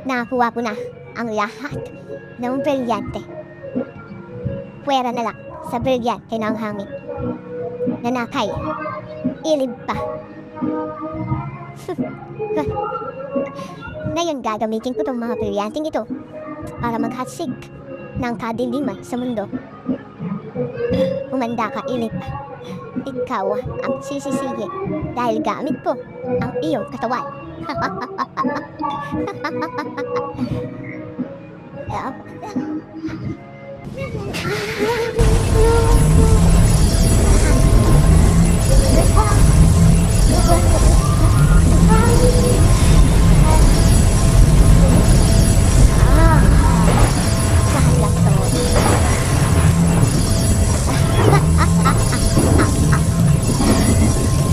Nakakuha ko na ang lahat ng brilyante. Pwera na lang sa brilyante ng hangin. Nanakay. Ilib pa. Ngayon gagamitin ko itong mga brilyanteng ito para maghasig ng kadiliman sa mundo. Humanda ka, Ilib. Ikaw ang sisisihin dahil gamit ko ang iyong katawan.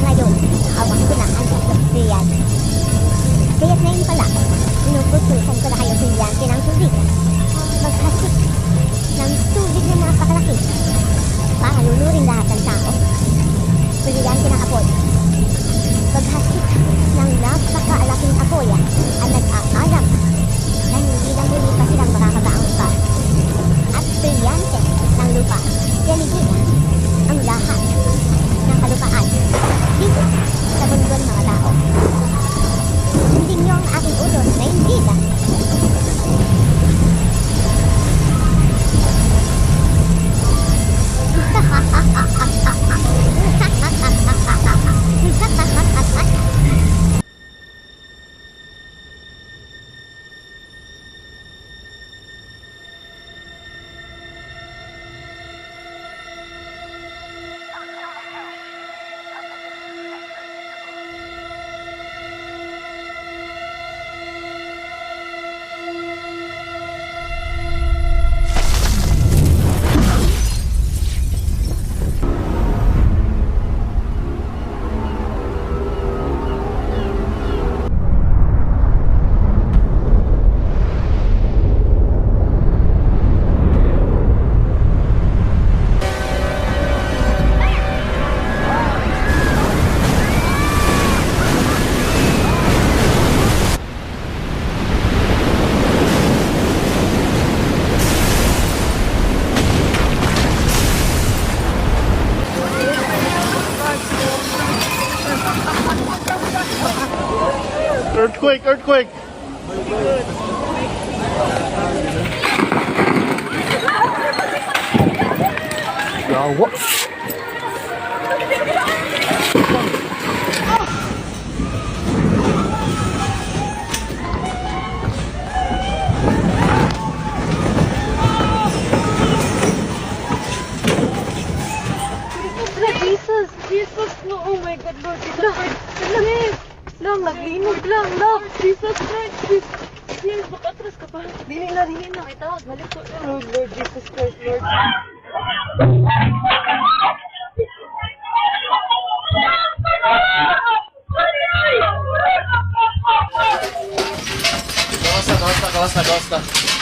Ngayon, hawak ko na ang brilyante. Kaya't ngayon pala, inuputusan ko na kayo brilyante ng tubig. Maghasik ng tubig na napakalaki para lulurin lahat ng tao. Brilyante ng apoy. Maghasik ng napakalaking apoy ang nag-aalam na hindi lang muli pa silang makakabaang pa. At brilyante ng lupa. Ganigin ang lahat ng kalupaan dito sa mundo ng mga tao. Hindi niyo ang aking ulos na hindi na. Earthquake, earthquake. Yawa. Jesus, no, oh my God, Lord, Jesus Christ, lang, naglinog lang, love, Jesus Christ, yes, makatras ka pa, dili na, itawag, balik ko, Lord, Jesus Christ, Lord. Kamusta?